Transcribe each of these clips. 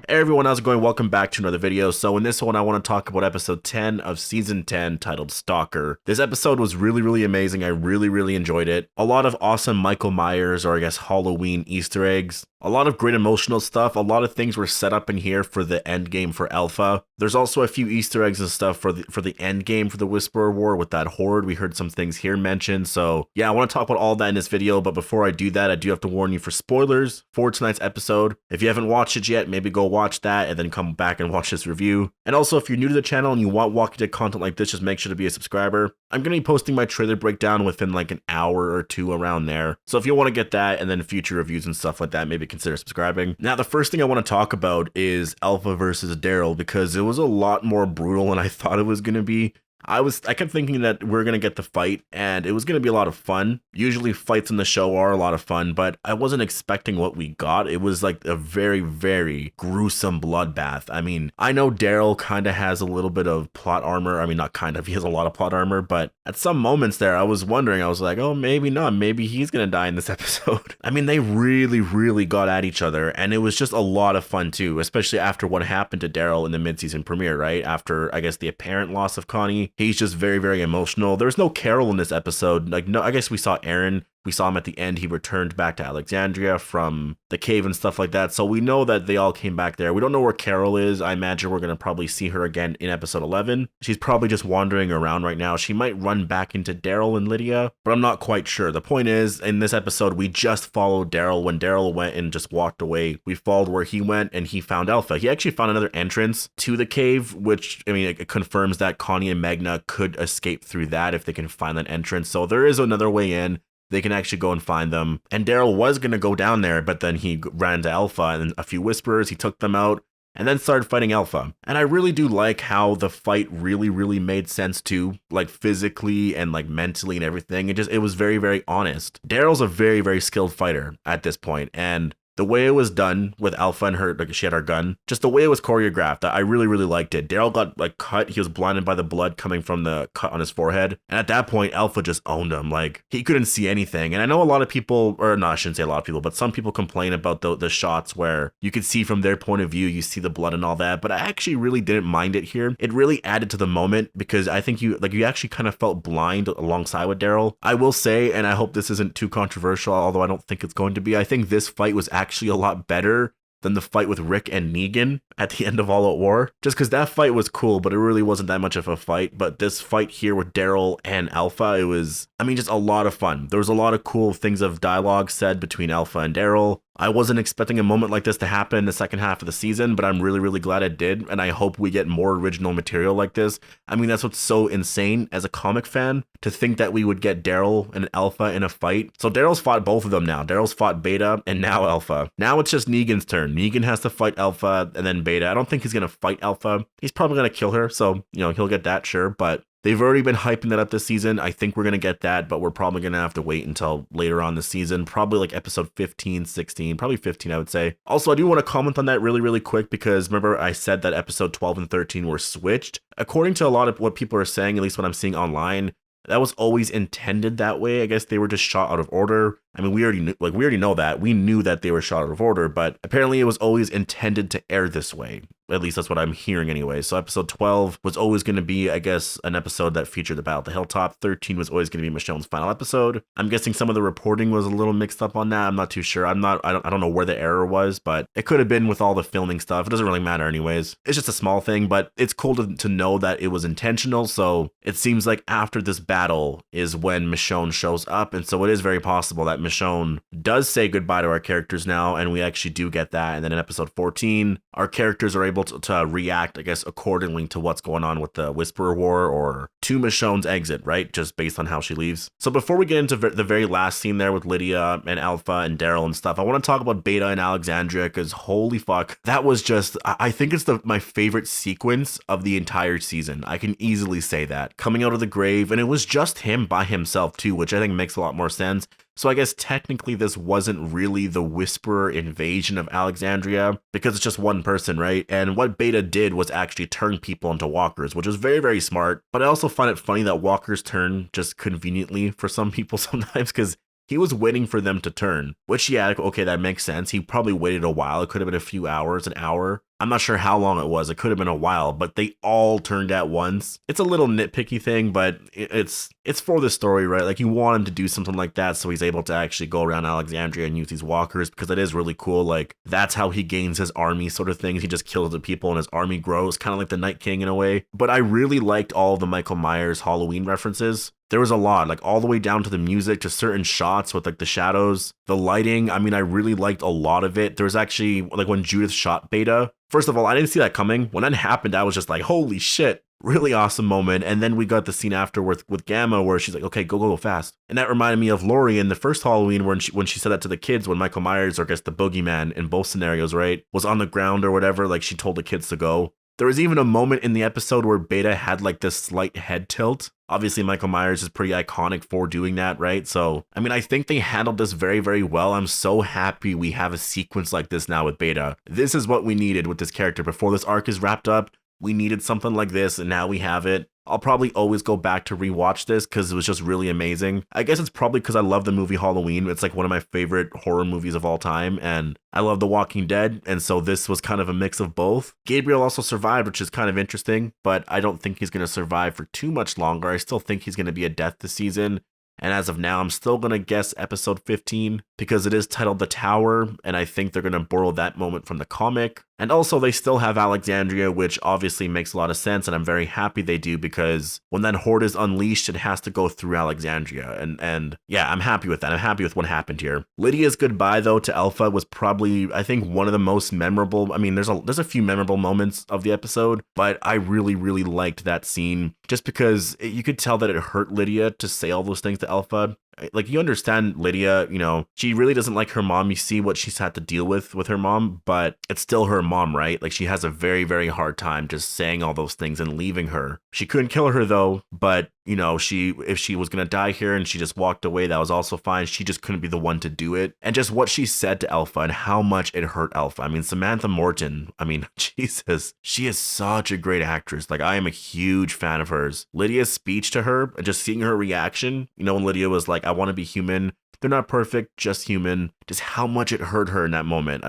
Hey everyone, how's it going? Welcome back to another video. So in this one, I want to talk about episode 10 of season 10 titled Stalker. This episode was really amazing. I really enjoyed it. A lot of awesome Michael Myers, or I guess Halloween Easter eggs. A lot of great emotional stuff. A lot of things were set up in here for the end game for Alpha. There's also a few Easter eggs and stuff for the end game for the Whisperer War with that horde. We heard some things here mentioned. So yeah, I want to talk about all that in this video. But before I do that, I do have to warn you for spoilers for tonight's episode. If you haven't watched it yet, maybe go watch that and then come back and watch this review. And also, if you're new to the channel and you want Walking Dead content like this, just make sure to be a subscriber. I'm going to be posting my trailer breakdown within like an hour or two around there. So if you want to get that and then future reviews and stuff like that, maybe consider subscribing. Now, the first thing I want to talk about is Alpha versus Daryl, because it was a lot more brutal than I thought it was going to be. I kept thinking that we're going to get the fight and it was going to be a lot of fun. Usually fights in the show are a lot of fun, but I wasn't expecting what we got. It was like a very gruesome bloodbath. I mean, I know Daryl kind of has a little bit of plot armor. I mean, not kind of, he has a lot of plot armor, but at some moments there, I was wondering, I was like, oh, maybe not. Maybe he's going to die in this episode. I mean, they really got at each other, and it was just a lot of fun too, especially after what happened to Daryl in the mid-season premiere, right? After, I guess, the apparent loss of Connie. He's just very emotional. There's no Carol in this episode. Like, no, I guess we saw Aaron. We saw him at the end. He returned back to Alexandria from the cave and stuff like that. So we know that they all came back there. We don't know where Carol is. I imagine we're going to probably see her again in episode 11. She's probably just wandering around right now. She might run back into Daryl and Lydia, but I'm not quite sure. The point is, in this episode, we just followed Daryl. When Daryl went and just walked away, we followed where he went and he found Alpha. He actually found another entrance to the cave, which, I mean, it confirms that Connie and Magna could escape through that if they can find that entrance. So there is another way in. They can actually go and find them. And Daryl was going to go down there, but then he ran to Alpha and a few Whisperers. He took them out and then started fighting Alpha. And I really do like how the fight really made sense too, like physically and like mentally and everything. It was very honest. Daryl's a very skilled fighter at this point, and the way it was done with Alpha and her, like she had her gun, just the way it was choreographed, I really liked it. Daryl got like cut. He was blinded by the blood coming from the cut on his forehead. And at that point, Alpha just owned him. Like, he couldn't see anything. And I know a lot of people, or no, I shouldn't say a lot of people, but some people complain about the shots where you could see from their point of view, you see the blood and all that. But I actually really didn't mind it here. It really added to the moment because I think you actually kind of felt blind alongside with Daryl. I will say, and I hope this isn't too controversial, although I don't think it's going to be, I think this fight was actually a lot better than the fight with Rick and Negan at the end of All Out War. Just because that fight was cool, but it really wasn't that much of a fight. But this fight here with Daryl and Alpha, it was, I mean, just a lot of fun. There was a lot of cool things of dialogue said between Alpha and Daryl. I wasn't expecting a moment like this to happen in the second half of the season, but I'm really glad it did, and I hope we get more original material like this. I mean, that's what's so insane as a comic fan, to think that we would get Daryl and Alpha in a fight. So Daryl's fought both of them now. Daryl's fought Beta and now Alpha. Now it's just Negan's turn. Negan has to fight Alpha and then Beta. I don't think he's going to fight Alpha. He's probably going to kill her, so, you know, he'll get that, sure, but they've already been hyping that up this season. I think we're going to get that, but we're probably going to have to wait until later on this season, probably like episode 15, 16, probably 15, I would say. Also, I do want to comment on that really quick, because remember I said that episode 12 and 13 were switched. According to a lot of what people are saying, at least what I'm seeing online, that was always intended that way. I guess they were just shot out of order. I mean, we already know that. We knew that they were shot out of order, but apparently it was always intended to air this way. At least that's what I'm hearing anyway. So episode 12 was always going to be, I guess, an episode that featured the Battle at the Hilltop. 13 was always going to be Michonne's final episode. I'm guessing some of the reporting was a little mixed up on that. I'm not too sure. I don't know where the error was, but it could have been with all the filming stuff. It doesn't really matter anyways. It's just a small thing, but it's cool to know that it was intentional. So it seems like after this battle is when Michonne shows up. And so it is very possible that Michonne does say goodbye to our characters now, and we actually do get that. And then in episode 14, our characters are able to react, I guess, accordingly to what's going on with the Whisperer War, or to Michonne's exit, right? Just based on how she leaves. So before we get into the very last scene there with Lydia and Alpha and Daryl and stuff, I want to talk about Beta and Alexandria, because holy fuck, that was just, I think it's my favorite sequence of the entire season. I can easily say that. Coming out of the grave, and it was just him by himself too, which I think makes a lot more sense. So I guess technically this wasn't really the Whisperer invasion of Alexandria, because it's just one person, right? And what Beta did was actually turn people into walkers, which was very smart. But I also find it funny that walkers turn just conveniently for some people sometimes, because he was waiting for them to turn, which, yeah, okay, that makes sense. He probably waited a while. It could have been a few hours, an hour. I'm not sure how long it was. It could have been a while, but they all turned at once. It's a little nitpicky thing, but it's for the story, right? Like, you want him to do something like that so he's able to actually go around Alexandria and use these walkers, because it is really cool. Like, that's how he gains his army sort of things. He just kills the people and his army grows, kind of like the Night King in a way. But I really liked all of the Michael Myers Halloween references. There was a lot, like all the way down to the music, to certain shots with like the shadows, the lighting. I mean, I really liked a lot of it. There was actually, like, when Judith shot Beta, first of all, I didn't see that coming. When that happened, I was just like, holy shit. Really awesome moment. And then we got the scene after with Gamma where she's like, okay, go fast. And that reminded me of Laurie in the first Halloween when she said that to the kids, when Michael Myers, or I guess the boogeyman in both scenarios, right, was on the ground or whatever. Like, she told the kids to go. There was even a moment in the episode where Beta had like this slight head tilt. Obviously, Michael Myers is pretty iconic for doing that, right? So, I mean, I think they handled this very, very well. I'm so happy we have a sequence like this now with Beta. This is what we needed with this character. Before this arc is wrapped up, we needed something like this, and now we have it. I'll probably always go back to rewatch this because it was just really amazing. I guess it's probably because I love the movie Halloween. It's like one of my favorite horror movies of all time, and I love The Walking Dead, and so this was kind of a mix of both. Gabriel also survived, which is kind of interesting, but I don't think he's going to survive for too much longer. I still think he's going to be a death this season. And as of now, I'm still going to guess episode 15 because it is titled The Tower, and I think they're going to borrow that moment from the comic. And also, they still have Alexandria, which obviously makes a lot of sense, and I'm very happy they do, because when that horde is unleashed, it has to go through Alexandria. And yeah, I'm happy with that. I'm happy with what happened here. Lydia's goodbye, though, to Alpha was probably, I think, one of the most memorable. I mean, there's a few memorable moments of the episode, but I really, really liked that scene, just because you could tell that it hurt Lydia to say all those things to Alpha. Like, you understand Lydia, you know, she really doesn't like her mom. You see what she's had to deal with her mom, but it's still her mom, right? Like, she has a very, very hard time just saying all those things and leaving her. She couldn't kill her, though, but, you know, if she was going to die here and she just walked away, that was also fine. She just couldn't be the one to do it. And just what she said to Alpha and how much it hurt Alpha. I mean, Samantha Morton, I mean, Jesus, she is such a great actress. Like, I am a huge fan of hers. Lydia's speech to her, and just seeing her reaction, you know, when Lydia was like, I want to be human. They're not perfect, just human. Just how much it hurt her in that moment.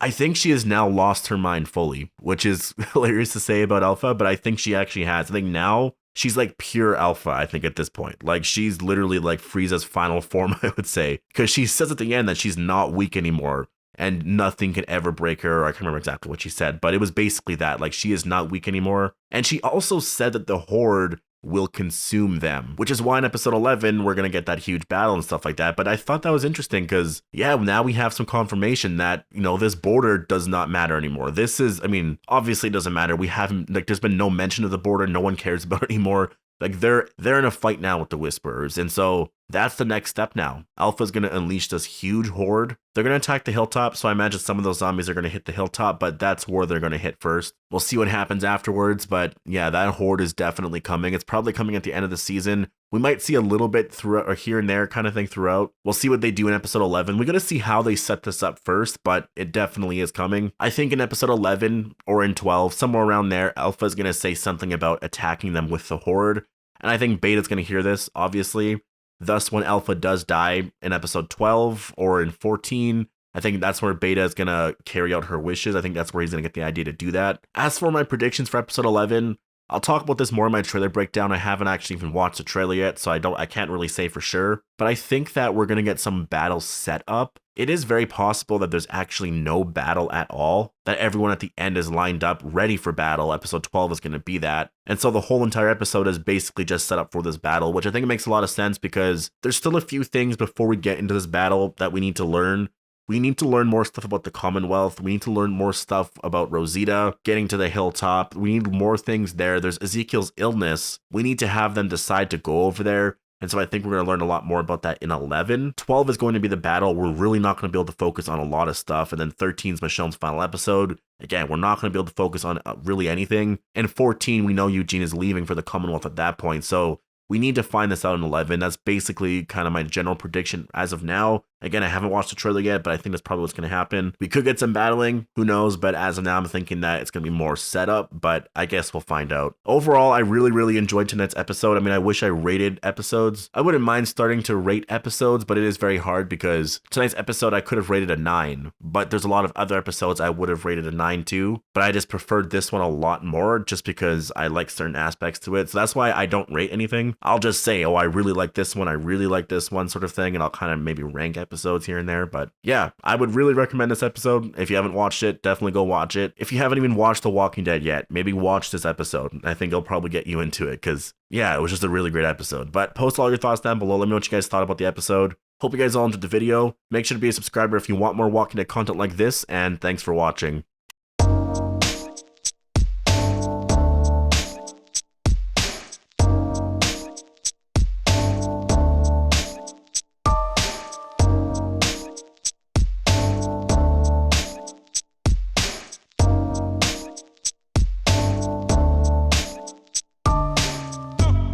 I think she has now lost her mind fully, which is hilarious to say about Alpha, but I think she actually has. I think now she's like pure Alpha, I think, at this point. Like, she's literally like Frieza's final form, I would say, because she says at the end that she's not weak anymore and nothing can ever break her. I can't remember exactly what she said, but it was basically that. Like, she is not weak anymore. And she also said that the Horde will consume them, which is why in episode 11 we're gonna get that huge battle and stuff like that. But I thought that was interesting because, yeah, now we have some confirmation that, you know, this border does not matter anymore. This is, I mean, obviously it doesn't matter. We haven't, like, there's been no mention of the border. No one cares about it anymore. Like, they're in a fight now with the Whisperers, and so that's the next step now. Alpha's gonna unleash this huge horde. They're gonna attack the hilltop, so I imagine some of those zombies are gonna hit the hilltop, but that's where they're gonna hit first. We'll see what happens afterwards, but yeah, that horde is definitely coming. It's probably coming at the end of the season. We might see a little bit throughout, or here and there kind of thing throughout. We'll see what they do in episode 11. We're going to see how they set this up first, but it definitely is coming. I think in episode 11 or in 12, somewhere around there, Alpha is going to say something about attacking them with the horde. And I think Beta's going to hear this, obviously. Thus, when Alpha does die in episode 12 or in 14, I think that's where Beta is going to carry out her wishes. I think that's where he's going to get the idea to do that. As for my predictions for episode 11, I'll talk about this more in my trailer breakdown. I haven't actually even watched the trailer yet, so I can't really say for sure. But I think that we're going to get some battles set up. It is very possible that there's actually no battle at all, that everyone at the end is lined up, ready for battle. Episode 12 is going to be that. And so the whole entire episode is basically just set up for this battle, which I think makes a lot of sense because there's still a few things before we get into this battle that we need to learn. We need to learn more stuff about the Commonwealth. We need to learn more stuff about Rosita getting to the hilltop. We need more things there. There's Ezekiel's illness. We need to have them decide to go over there. And so I think we're going to learn a lot more about that in 11. 12 is going to be the battle. We're really not going to be able to focus on a lot of stuff. And then 13 is Michonne's final episode. Again, we're not going to be able to focus on really anything. And 14, we know Eugene is leaving for the Commonwealth at that point. So we need to find this out in 11. That's basically kind of my general prediction as of now. Again, I haven't watched the trailer yet, but I think that's probably what's going to happen. We could get some battling, who knows, but as of now, I'm thinking that it's going to be more setup, but I guess we'll find out. Overall, I really enjoyed tonight's episode. I mean, I wish I rated episodes. I wouldn't mind starting to rate episodes, but it is very hard because tonight's episode, I could have rated a 9, but there's a lot of other episodes I would have rated a 9 too, but I just preferred this one a lot more just because I like certain aspects to it. So that's why I don't rate anything. I'll just say, oh, I really like this one, I really like this one sort of thing, and I'll kind of maybe rank episodes here and there. But yeah, I would really recommend this episode. If you haven't watched it, definitely go watch it. If you haven't even watched The Walking Dead yet, maybe watch this episode. I think it'll probably get you into it because yeah, it was just a really great episode. But post all your thoughts down below. Let me know what you guys thought about the episode. Hope you guys all enjoyed the video. Make sure to be a subscriber if you want more Walking Dead content like this, and thanks for watching.